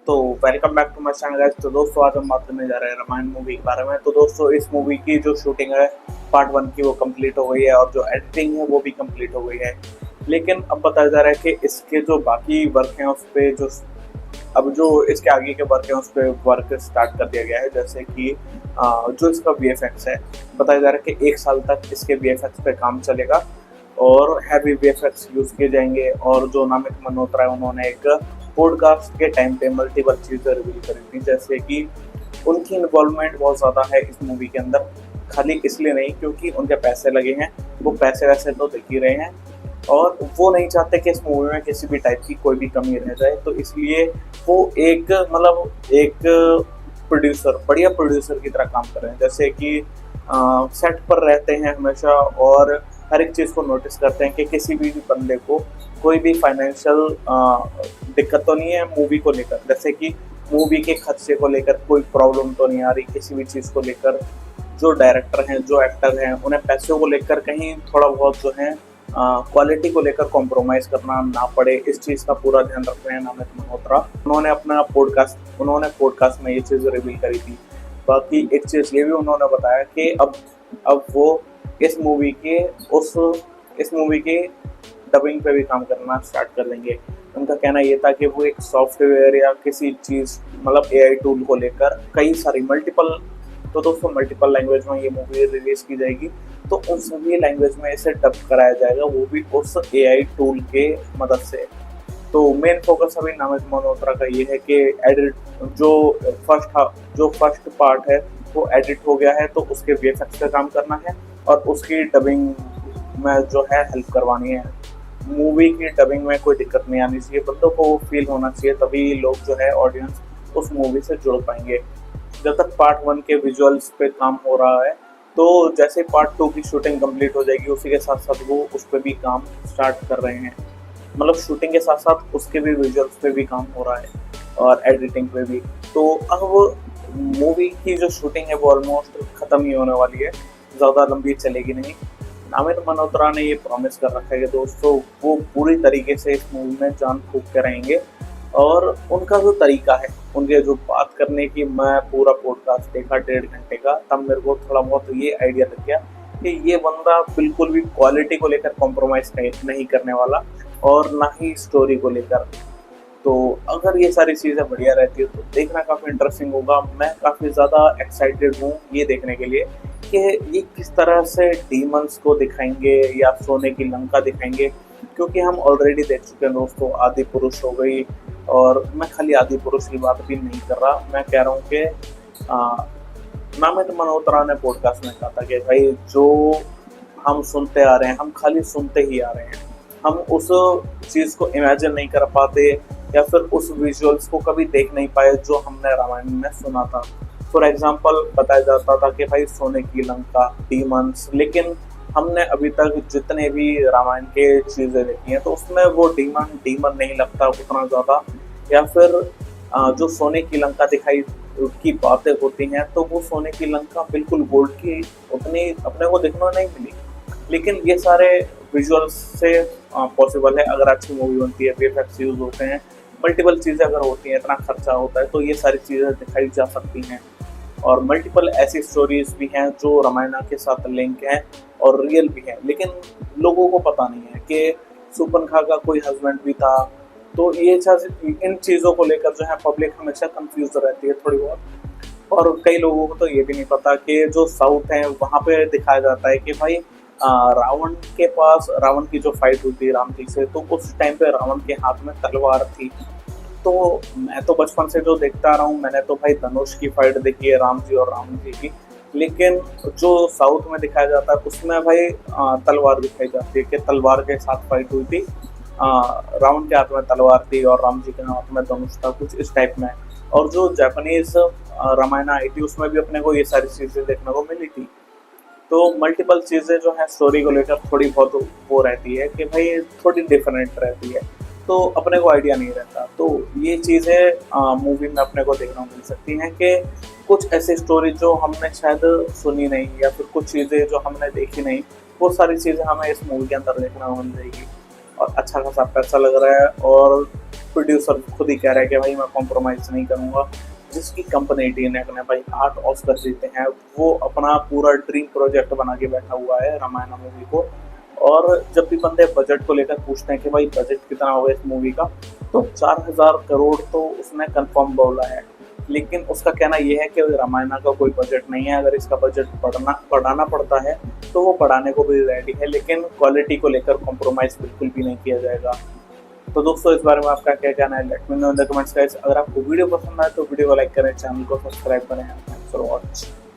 तो welcome back to my channel guys. तो दोस्तों आज हम बात करने जा रहे हैं रामायण मूवी के बारे में। तो दोस्तों इस मूवी की जो शूटिंग है पार्ट 1 की वो कंप्लीट हो गई है और जो एडिटिंग है वो भी कंप्लीट हो गई है। लेकिन अब बताया जा रहा है कि इसके जो बाकी वर्क हैं उस पर जो इसके आगे के वर्क हैं उस पर वर्क स्टार्ट कर दिया गया है। जैसे कि जो इसका वीएफएक्स है, बताया जा रहा है कि 1 साल तक इसके वीएफएक्स पे काम चलेगा और हैवी वीएफएक्स यूज किए जाएंगे। और जो नामित मल्होत्रा है उन्होंने एक पॉडकास्ट के टाइम पे मल्टीपल चीज़ें रिवील करी थी, जैसे कि उनकी इन्वॉल्वमेंट बहुत ज़्यादा है इस मूवी के अंदर। खाली इसलिए नहीं क्योंकि उनके पैसे लगे हैं, वो पैसे वैसे तो दिख ही रहे हैं और वो नहीं चाहते कि इस मूवी में किसी भी टाइप की कोई भी कमी रह जाए। तो इसलिए वो एक प्रोड्यूसर, बढ़िया प्रोड्यूसर की तरह काम कर रहे हैं। जैसे कि सेट पर रहते हैं हमेशा और हर एक चीज़ को नोटिस करते हैं कि किसी भी बंदे को कोई भी फाइनेंशियल दिक्कत तो नहीं है मूवी को लेकर। जैसे कि मूवी के खर्चे को लेकर कोई प्रॉब्लम तो नहीं आ रही, किसी भी चीज़ को लेकर जो डायरेक्टर हैं, जो एक्टर हैं, उन्हें पैसों को लेकर कहीं थोड़ा बहुत जो है क्वालिटी को लेकर कॉम्प्रोमाइज़ करना ना पड़े, इस चीज़ का पूरा ध्यान रख रहे हैं नामित मल्होत्रा। उन्होंने पॉडकास्ट में ये चीज़ रिवील करी थी। बाकी एक चीज़ ये भी उन्होंने बताया कि अब वो इस मूवी के डबिंग पे भी काम करना स्टार्ट कर देंगे। उनका कहना ये था कि वो एक सॉफ्टवेयर या किसी चीज़ मतलब एआई टूल को लेकर कई सारी मल्टीपल लैंग्वेज में ये मूवी रिलीज की जाएगी। तो उन सभी लैंग्वेज में इसे डब कराया जाएगा, वो भी उस एआई टूल के मदद से। तो मेन फोकस अभी नामित मल्होत्रा का ये है कि एडिट जो फर्स्ट पार्ट है वो एडिट हो गया है, तो उसके वीएफएक्स पे काम करना है और उसकी डबिंग में जो है हेल्प करवानी है। मूवी की डबिंग में कोई दिक्कत नहीं आनी चाहिए, बंदों को फील होना चाहिए, तभी लोग जो है ऑडियंस उस मूवी से जुड़ पाएंगे। जब तक पार्ट 1 के विजुअल्स पे काम हो रहा है, तो जैसे पार्ट 2 की शूटिंग कंप्लीट हो जाएगी उसी के साथ साथ वो उस पर भी काम स्टार्ट कर रहे हैं। मतलब शूटिंग के साथ साथ उसके भी विजुअल्स पे भी काम हो रहा है और एडिटिंग पे भी। तो अब मूवी की जो शूटिंग है वो ऑलमोस्ट ख़त्म ही होने वाली है, ज़्यादा लंबी चलेगी नहीं। नामित मल्होत्रा ने ये प्रॉमिस कर रखा है कि दोस्तों वो पूरी तरीके से इस मूवी में जान फूंक के रहेंगे। और उनका जो तरीका है, उनके जो बात करने की, मैं पूरा पॉडकास्ट देखा 1.5 घंटे का, तब मेरे को थोड़ा बहुत ये आइडिया लग गया कि ये बंदा बिल्कुल भी क्वालिटी को लेकर कॉम्प्रोमाइज़ नहीं करने वाला और ना ही स्टोरी को लेकर। तो अगर ये सारी चीज़ें बढ़िया रहती है तो देखना काफ़ी इंटरेस्टिंग होगा। मैं काफ़ी ज़्यादा एक्साइटेड हूँ ये देखने के लिए कि ये किस तरह से डीमंस को दिखाएंगे या सोने की लंका दिखाएंगे, क्योंकि हम ऑलरेडी देख चुके हैं दोस्तों। आदि पुरुष हो गई, और मैं खाली आदि पुरुष की बात भी नहीं कर रहा, मैं कह रहा हूँ कि नामित मल्होत्रा ने पॉडकास्ट में कहा था कि भाई जो हम सुनते आ रहे हैं हम खाली सुनते ही आ रहे हैं, हम उस चीज़ को इमेजिन नहीं कर पाते या फिर उस विजुअल्स को कभी देख नहीं पाए जो हमने रामायण में सुना था। फॉर एग्जाम्पल बताया जाता था कि भाई सोने की लंका, डीमंस, लेकिन हमने अभी तक जितने भी रामायण के चीज़ें देखी हैं तो उसमें वो डीमन नहीं लगता उतना ज़्यादा, या फिर जो सोने की लंका दिखाई की बातें होती हैं तो वो सोने की लंका बिल्कुल गोल्ड की उतनी अपने को देखने नहीं मिली। लेकिन ये सारे विजुअल्स से पॉसिबल है अगर अच्छी मूवी बनती है, वीएफएक्स यूज होते हैं, मल्टीपल चीज़ें अगर होती हैं, इतना खर्चा होता है, तो ये सारी चीज़ें दिखाई जा सकती हैं। और मल्टीपल ऐसी स्टोरीज भी हैं जो रामायण के साथ लिंक हैं और रियल भी हैं, लेकिन लोगों को पता नहीं है कि सुपनखा का कोई हस्बैंड भी था। तो इन चीज़ों को लेकर जो है पब्लिक हमेशा कंफ्यूज रहती है थोड़ी बहुत। और कई लोगों को तो ये भी नहीं पता कि जो साउथ है वहाँ पे दिखाया जाता है कि भाई रावण की जो फाइट हुई थी राम जी से, तो उस टाइम पे रावण के हाथ में तलवार थी। तो मैं तो बचपन से जो देखता रहा हूँ, मैंने तो भाई धनुष की फाइट देखी है राम जी और रावण जी की, लेकिन जो साउथ में दिखाया जाता है उसमें भाई तलवार दिखाई जाती है कि तलवार के साथ फाइट हुई थी, रावण के हाथ में तलवार थी और राम जी के हाथ में धनुष था, कुछ इस टाइप में। और जो जापानीज रामायण आई थी उसमें भी अपने को ये सारी चीज़ें देखने को मिली थी। तो मल्टीपल चीज़ें जो है स्टोरी को लेकर थोड़ी बहुत वो रहती है कि भाई थोड़ी डिफरेंट रहती है, तो अपने को आइडिया नहीं रहता। तो ये चीज़ें मूवी में अपने को देखने को मिल सकती हैं कि कुछ ऐसी स्टोरी जो हमने शायद सुनी नहीं या फिर कुछ चीज़ें जो हमने देखी नहीं, वो सारी चीज़ें हमें इस मूवी के अंदर देखने को मिल जाएगी। और अच्छा खासा पैसा लग रहा है, और प्रोड्यूसर खुद ही कह रहा है कि भाई मैं कॉम्प्रोमाइज़ नहीं करूँगा। जिसकी कंपनी डीनेक ने भाई 8 ऑस्कर जीते हैं, वो अपना पूरा ड्रीम प्रोजेक्ट बना के बैठा हुआ है रामायण मूवी को। और जब भी बंदे बजट को लेकर पूछते हैं कि भाई बजट कितना होगा इस मूवी का, तो 4000 करोड़ तो उसने कंफर्म बोला है। लेकिन उसका कहना ये है कि रामायण का कोई बजट नहीं है, अगर इसका बजट बढ़ाना पड़ता है तो वो बढ़ाने को भी रेडी है, लेकिन क्वालिटी को लेकर कॉम्प्रोमाइज़ बिल्कुल भी नहीं किया जाएगा। तो दोस्तों इस बारे में आपका क्या कहना है, let me know in the comments guys. अगर आपको वीडियो पसंद आए तो वीडियो को लाइक करें, चैनल को सब्सक्राइब करें। Thanks for watching.